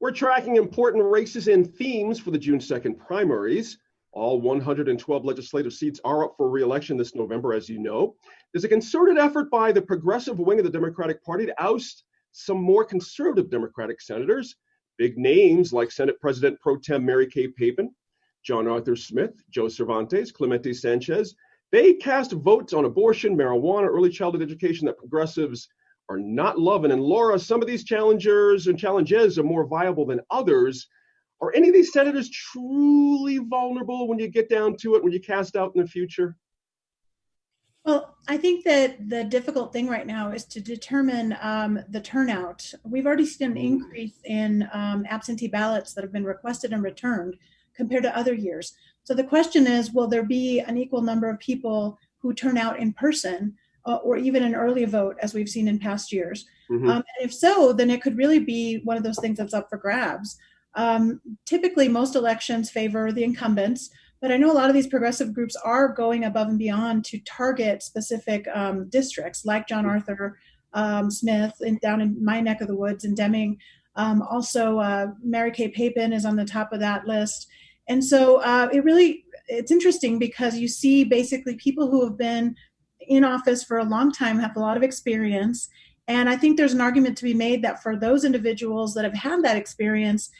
We're tracking important races and themes for the June 2nd primaries. All 112 legislative seats are up for re-election this November, as you know. There's a concerted effort by the progressive wing of the Democratic Party to oust some more conservative Democratic senators. Big names like Senate President Pro Tem Mary Kay Papen, John Arthur Smith, Joe Cervantes, Clemente Sanchez. They cast votes on abortion, marijuana, early childhood education that progressives are not loving. And Laura, some of these challengers and challenges are more viable than others. Are any of these senators truly vulnerable when you get down to it, when you cast out in the future? Well, I think that the difficult thing right now is to determine the turnout. We've already seen an increase in absentee ballots that have been requested and returned compared to other years. So the question is, will there be an equal number of people who turn out in person or even an early vote, as we've seen in past years? And if so, then it could really be one of those things that's up for grabs. Typically, most elections favor the incumbents, but I know a lot of these progressive groups are going above and beyond to target specific districts, like John Arthur Smith down in my neck of the woods in Deming. Also, Mary Kay Papen is on the top of that list. And so it's interesting because you see basically people who have been in office for a long time, have a lot of experience. And I think there's an argument to be made that for those individuals that have had that experience,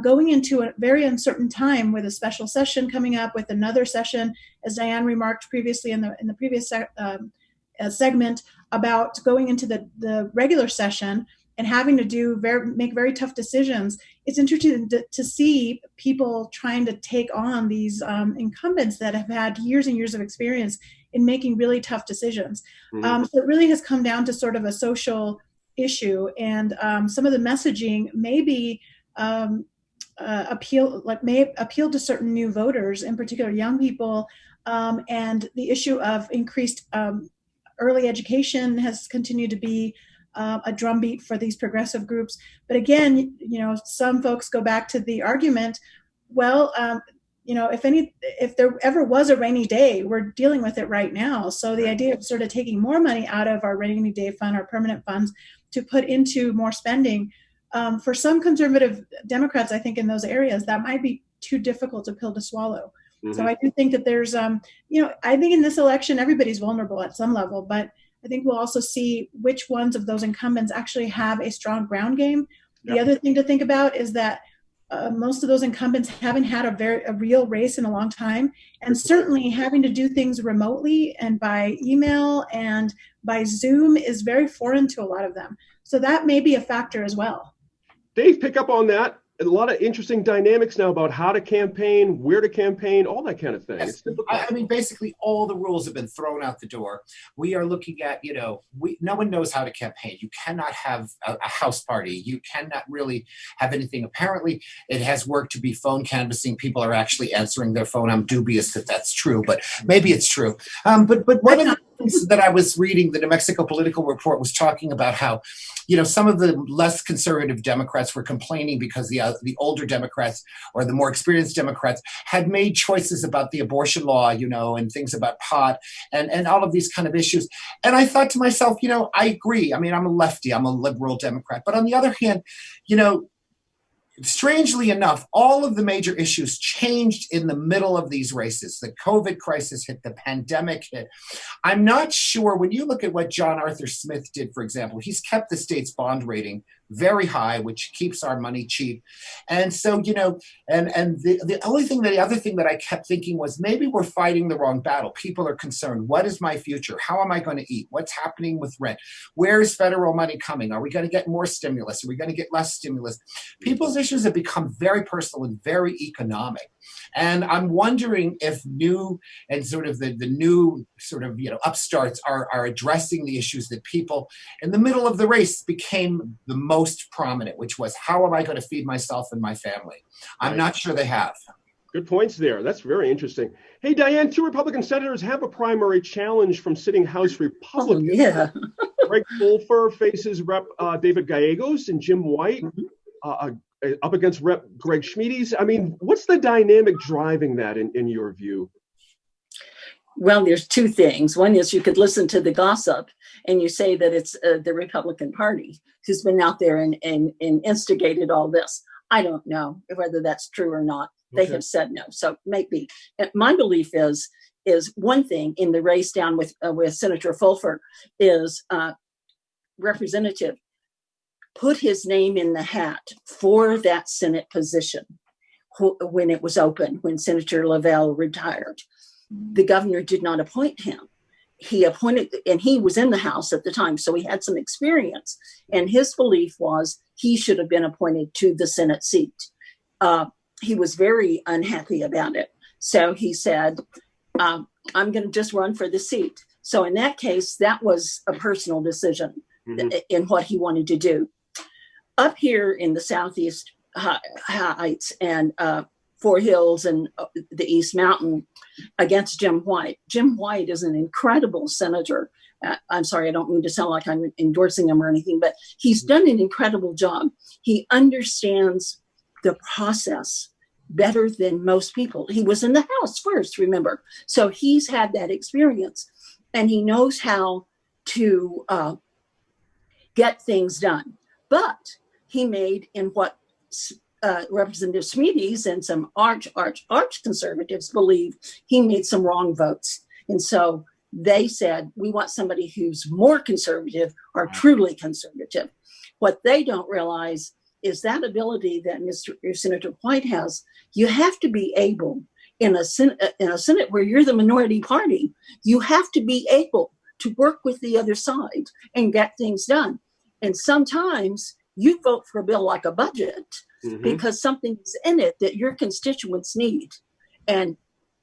going into a very uncertain time with a special session coming up, with another session, as Diane remarked previously in the previous segment, about going into the regular session and having to make very tough decisions. It's interesting to see people trying to take on these incumbents that have had years and years of experience in making really tough decisions. So it really has come down to sort of a social issue, and some of the messaging may appeal to certain new voters, in particular young people, and the issue of increased early education has continued to be a drumbeat for these progressive groups. But again, some folks go back to the argument, well, if there ever was a rainy day, we're dealing with it right now. So the idea of sort of taking more money out of our rainy day fund, our permanent funds, to put into more spending, for some conservative Democrats, I think in those areas, that might be too difficult a pill to swallow. So I do think that there's, I think in this election, everybody's vulnerable at some level, but I think we'll also see which ones of those incumbents actually have a strong ground game. The other thing to think about is that most of those incumbents haven't had a real race in a long time, and certainly having to do things remotely and by email and by Zoom is very foreign to a lot of them. So that may be a factor as well. Dave, pick up on that. A lot of interesting dynamics now about how to campaign, where to campaign, all that kind of thing. Yes. I mean, basically, all the rules have been thrown out the door. We are looking at, no one knows how to campaign. You cannot have a house party. You cannot really have anything. Apparently, it has worked to be phone canvassing. People are actually answering their phone. I'm dubious that that's true, but maybe it's true. But one of the things that I was reading, the New Mexico Political Report was talking about how, some of the less conservative Democrats were complaining because the older Democrats or the more experienced Democrats had made choices about the abortion law, and things about pot and all of these kind of issues. And I thought to myself, I agree. I mean, I'm a lefty, I'm a liberal Democrat. But on the other hand, strangely enough, all of the major issues changed in the middle of these races. The COVID crisis hit, the pandemic hit. I'm not sure, when you look at what John Arthur Smith did, for example, he's kept the state's bond rating very high, which keeps our money cheap. And so, and the other thing that I kept thinking was, maybe we're fighting the wrong battle. People are concerned. What is my future? How am I going to eat? What's happening with rent? Where is federal money coming? Are we going to get more stimulus? Are we going to get less stimulus? People's issues have become very personal and very economic. And I'm wondering if new and sort of the new sort of, upstarts are addressing the issues that people in the middle of the race became the most prominent, which was, how am I going to feed myself and my family? I'm not sure they have. Good points there. That's very interesting. Hey, Diane, 2 Republican senators have a primary challenge from sitting House Republicans. Greg Fulfer faces Rep. David Gallegos and Jim White. Up against Rep. Greg Schmiedes. I mean, what's the dynamic driving that in your view? Well, there's 2 things. One is you could listen to the gossip and you say that it's the Republican Party who's been out there and instigated all this. I don't know whether that's true or not. They Okay. have said no, so maybe. My belief is one thing in the race down with Senator Fulford is Representative put his name in the hat for that Senate position when it was open, when Senator Lavelle retired. The governor did not appoint him. He appointed, and he was in the House at the time, so he had some experience. And his belief was he should have been appointed to the Senate seat. He was very unhappy about it. So he said, I'm going to just run for the seat. So in that case, that was a personal decision in what he wanted to do. Up here in the Southeast Heights and Fort Hills and the East Mountain against Jim White. Jim White is an incredible senator. I'm sorry, I don't mean to sound like I'm endorsing him or anything, but he's done an incredible job. He understands the process better than most people. He was in the House first, remember. So he's had that experience and he knows how to get things done. But he made in what Representative Smedes and some arch conservatives believe he made some wrong votes. And so they said, we want somebody who's more conservative or truly conservative. What they don't realize is that ability that Senator White has. You have to be able in a Senate where you're the minority party, you have to be able to work with the other side and get things done. And sometimes you vote for a bill like a budget because something's in it that your constituents need. And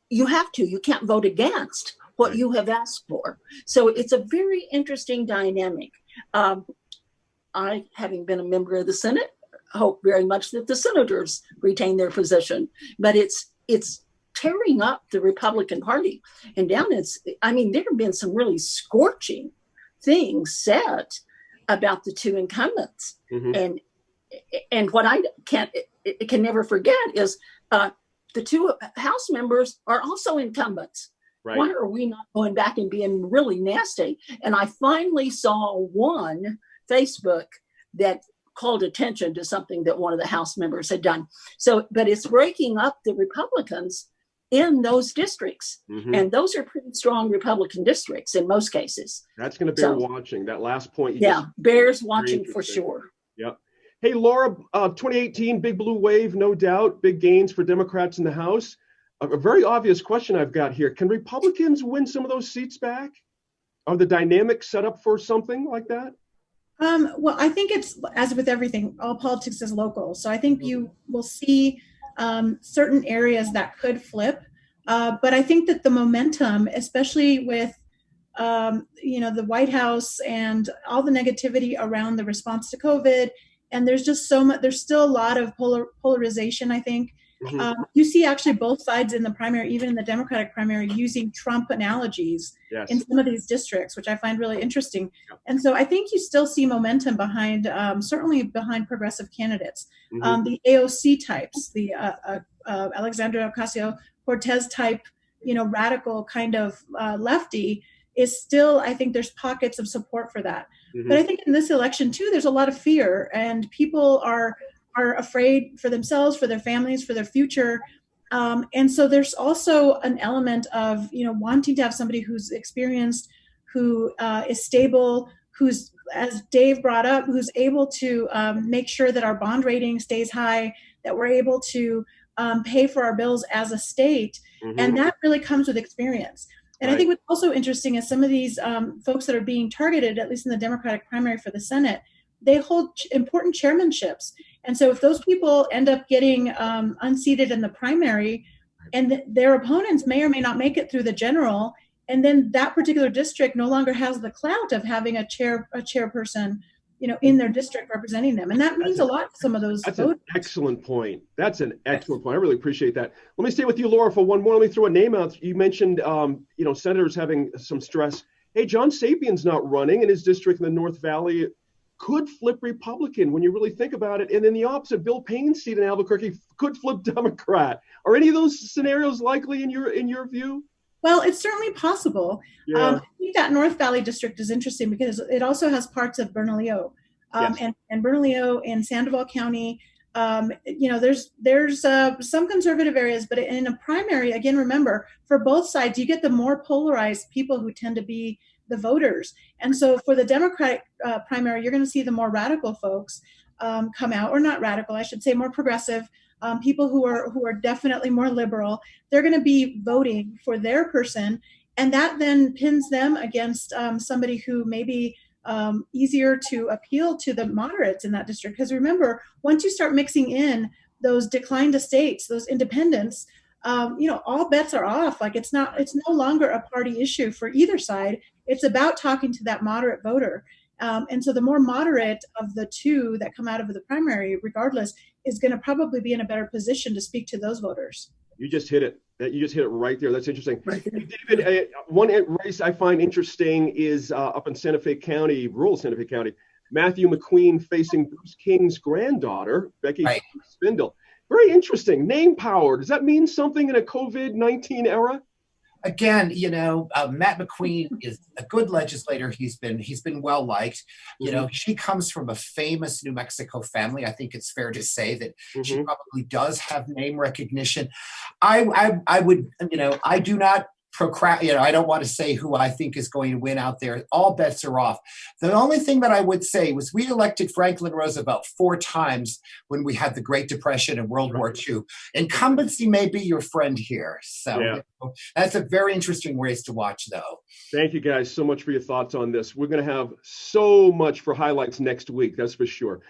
you can't vote against what you have asked for. So it's a very interesting dynamic. I, having been a member of the Senate, hope very much that the senators retain their position, but it's tearing up the Republican Party. And there have been some really scorching things said about the two incumbents. And what I can never forget is the two House members are also incumbents. Right. Why are we not going back and being really nasty? And I finally saw one Facebook that called attention to something that one of the House members had done. So, but it's breaking up the Republicans in those districts. And those are pretty strong Republican districts in most cases. That's going to bear watching. That last point. Bears watching for sure. Yep. Hey, Laura, 2018, big blue wave, no doubt, big gains for Democrats in the House. A very obvious question I've got here. Can Republicans win some of those seats back? Are the dynamics set up for something like that? Well, I think it's, as with everything, all politics is local. So I think you will see certain areas that could flip. But I think that the momentum, especially with, the White House and all the negativity around the response to COVID, and there's just so much, there's still a lot of polarization, I think. You see actually both sides in the primary, even in the Democratic primary, using Trump analogies in some of these districts, which I find really interesting. And so I think you still see momentum behind, certainly behind progressive candidates. The AOC types, the Alexandria Ocasio-Cortez type, radical kind of lefty is still, I think there's pockets of support for that. But I think in this election too, there's a lot of fear and people are afraid for themselves, for their families, for their future. And so there's also an element of, wanting to have somebody who's experienced, who is stable, who's, as Dave brought up, who's able to make sure that our bond rating stays high, that we're able to pay for our bills as a state. And that really comes with experience. And I think what's also interesting is some of these folks that are being targeted, at least in the Democratic primary for the Senate, they hold important chairmanships. And so if those people end up getting unseated in the primary and their opponents may or may not make it through the general, and then that particular district no longer has the clout of having a chairperson, in their district representing them. And that means a lot to some of those That's voters. an excellent point. That's an excellent point. I really appreciate that. Let me stay with you, Laura, for one more. Let me throw a name out. You mentioned, senators having some stress. Hey, John Sapien's not running in his district in the North Valley. Could flip Republican when you really think about it. And then the opposite, Bill Payne's seat in Albuquerque could flip Democrat. Are any of those scenarios likely in your view? Well, it's certainly possible. I think that North Valley district is interesting because it also has parts of Bernalillo. And Bernalillo in Sandoval County, There's some conservative areas, but in a primary, again, remember, for both sides, you get the more polarized people who tend to be the voters. And so for the Democratic primary, you're going to see the more radical folks come out, or not radical, I should say, more progressive. People who are definitely more liberal. They're going to be voting for their person, and that then pins them against somebody who may be easier to appeal to the moderates in that district. Because remember, once you start mixing in those declined estates, those independents, all bets are off. Like it's no longer a party issue for either side. It's about talking to that moderate voter. And so the more moderate of the two that come out of the primary, regardless, is going to probably be in a better position to speak to those voters. You just hit it. You just hit it right there. That's interesting. Right. David, one race I find interesting is up in Santa Fe County, rural Santa Fe County, Matthew McQueen facing Bruce King's granddaughter, Becky Spindle. Very interesting. Name power. Does that mean something in a COVID-19 era? Again, Matt McQueen is a good legislator. He's been well liked. She comes from a famous New Mexico family. I think it's fair to say that she probably does have name recognition. I would, I do not I don't want to say who I think is going to win out there. All bets are off. The only thing that I would say was we elected Franklin Roosevelt 4 times when we had the Great Depression and World War II. Incumbency may be your friend here. So that's a very interesting race to watch, though. Thank you guys so much for your thoughts on this. We're going to have so much for highlights next week, that's for sure.